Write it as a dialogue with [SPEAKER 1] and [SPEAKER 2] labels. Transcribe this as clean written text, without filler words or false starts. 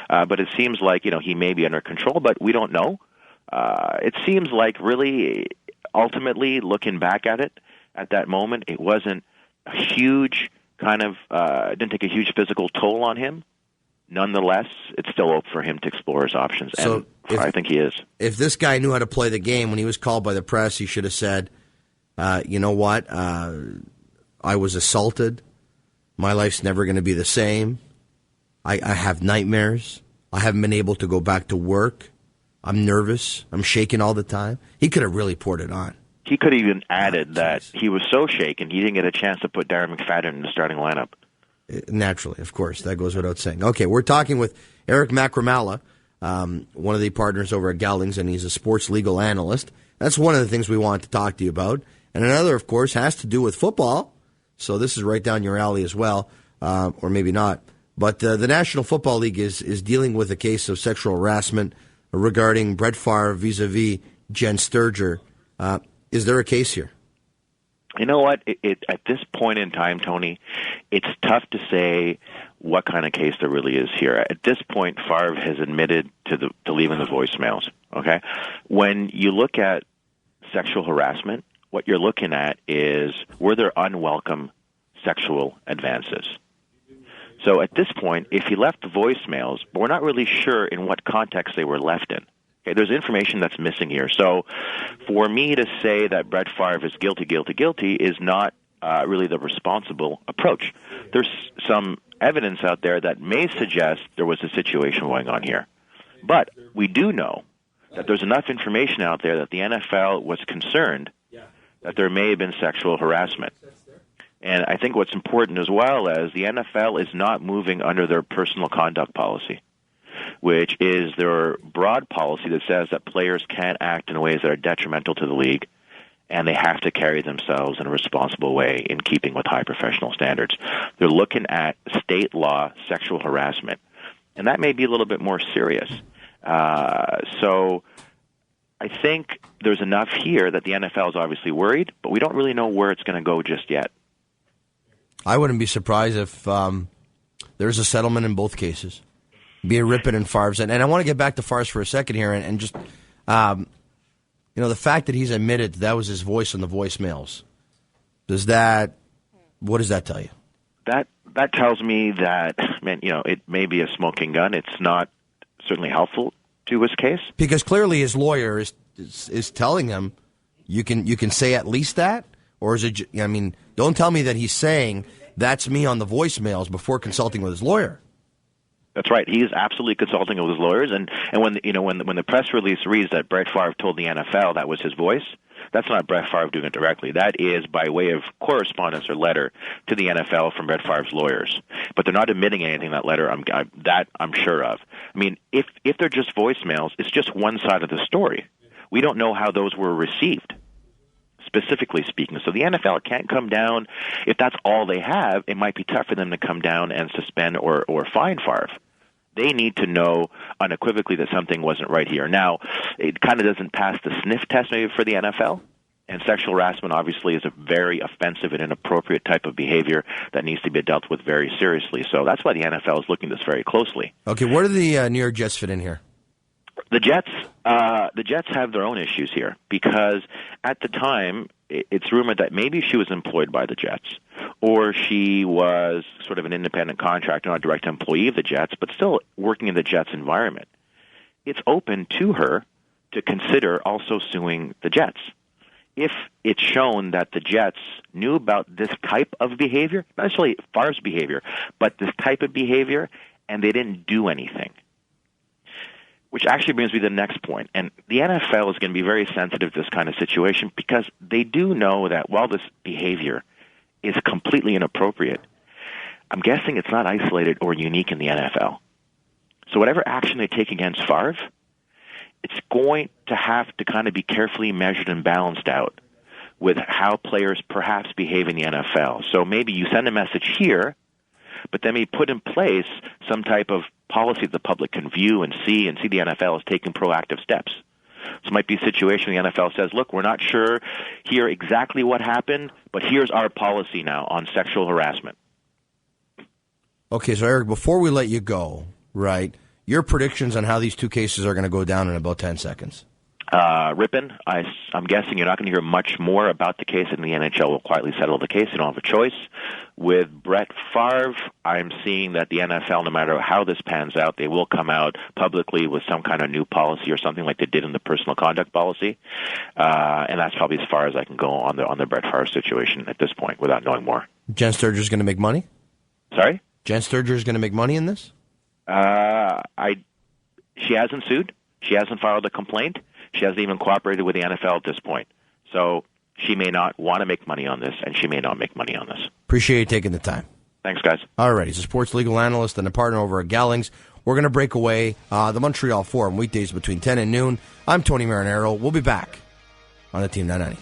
[SPEAKER 1] But it seems like, he may be under control, but we don't know. It seems like really, ultimately, looking back at it, at that moment, it wasn't a huge didn't take a huge physical toll on him. Nonetheless, it's still open for him to explore his options, and I think he is.
[SPEAKER 2] If this guy knew how to play the game, when he was called by the press, he should have said, you know what, I was assaulted. My life's never going to be the same. I have nightmares. I haven't been able to go back to work. I'm nervous. I'm shaking all the time. He could have really poured it on.
[SPEAKER 1] He could have even added that he was so shaken he didn't get a chance to put Darren McFadden in the starting lineup.
[SPEAKER 2] Naturally, of course. That goes without saying. Okay, we're talking with Rypien Macramalla, one of the partners over at Gowlings, and he's a sports legal analyst. That's one of the things we want to talk to you about. And another, of course, has to do with football. So this is right down your alley as well, or maybe not. But the National Football League is dealing with a case of sexual harassment regarding Brett Favre vis-a-vis Jen Sturger. Is there a case here?
[SPEAKER 1] You know what? At this point in time, Tony, it's tough to say what kind of case there really is here. At this point, Favre has admitted to leaving the voicemails. Okay, when you look at sexual harassment, what you're looking at is, were there unwelcome sexual advances? So at this point, if he left the voicemails, but we're not really sure in what context they were left in. Okay, there's information that's missing here. So for me to say that Brett Favre is guilty is not really the responsible approach. There's some evidence out there that may suggest there was a situation going on here. But we do know that there's enough information out there that the NFL was concerned that there may have been sexual harassment. And I think what's important as well is the NFL is not moving under their personal conduct policy, which is their broad policy that says that players can't act in ways that are detrimental to the league, and they have to carry themselves in a responsible way in keeping with high professional standards. They're looking at state law sexual harassment, and that may be a little bit more serious. So I think there's enough here that the NFL is obviously worried, but we don't really know where it's going to go just yet.
[SPEAKER 2] I wouldn't be surprised if there's a settlement in both cases. Be a Rypien and Favre's. And I want to get back to Favre's for a second here and just, the fact that he's admitted that was his voice on the voicemails, what does that tell you?
[SPEAKER 1] That tells me that, it may be a smoking gun. It's not certainly helpful to his case.
[SPEAKER 2] Because clearly his lawyer is telling him, you can say at least that? Or is it, don't tell me that he's saying that's me on the voicemails before consulting with his lawyer.
[SPEAKER 1] That's right. He is absolutely consulting with his lawyers, and when the press release reads that Brett Favre told the NFL that was his voice, that's not Brett Favre doing it directly. That is by way of correspondence or letter to the NFL from Brett Favre's lawyers. But they're not admitting anything in that letter. I'm sure of. If they're just voicemails, it's just one side of the story. We don't know how those were received, specifically speaking. So the NFL can't come down. If that's all they have, it might be tough for them to come down and suspend or fine Favre. They need to know unequivocally that something wasn't right here. Now, it kind of doesn't pass the sniff test maybe for the NFL, and sexual harassment obviously is a very offensive and inappropriate type of behavior that needs to be dealt with very seriously. So that's why the NFL is looking at this very closely.
[SPEAKER 2] Okay, where do the New York Jets fit in here?
[SPEAKER 1] The Jets have their own issues here because at the time it's rumored that maybe she was employed by the Jets or she was sort of an independent contractor, not a direct employee of the Jets, but still working in the Jets environment. It's open to her to consider also suing the Jets. If it's shown that the Jets knew about this type of behavior, not necessarily Favre's behavior, but this type of behavior, and they didn't do anything. Which actually brings me to the next point. And the NFL is going to be very sensitive to this kind of situation because they do know that while this behavior is completely inappropriate, I'm guessing it's not isolated or unique in the NFL. So whatever action they take against Favre, it's going to have to kind of be carefully measured and balanced out with how players perhaps behave in the NFL. So maybe you send a message here, but then we put in place some type of policy that the public can view and see the NFL is taking proactive steps. So it might be a situation where the NFL says, look, we're not sure here exactly what happened, but here's our policy now on sexual harassment.
[SPEAKER 2] Okay, so Eric, before we let you go, right, Your predictions on how these two cases are going to go down in about 10 seconds.
[SPEAKER 1] Rypien, I'm guessing you're not going to hear much more about the case, and the NHL will quietly settle the case. You don't have a choice. With Brett Favre, I'm seeing that the NFL, no matter how this pans out, they will come out publicly with some kind of new policy or something like they did in the personal conduct policy. And that's probably as far as I can go on the Brett Favre situation at this point without knowing more.
[SPEAKER 2] Jen Sturger's going to make money?
[SPEAKER 1] Sorry?
[SPEAKER 2] Jen Sturger's going to make money in this?
[SPEAKER 1] She hasn't sued. She hasn't filed a complaint. She hasn't even cooperated with the NFL at this point. So she may not want to make money on this, and she may not make money on this.
[SPEAKER 2] Appreciate you taking the time.
[SPEAKER 1] Thanks, guys.
[SPEAKER 2] All right. He's a sports legal analyst and a partner over at Gallings. We're going to break away the Montreal Forum weekdays between 10 and noon. I'm Tony Marinaro. We'll be back on the Team 990.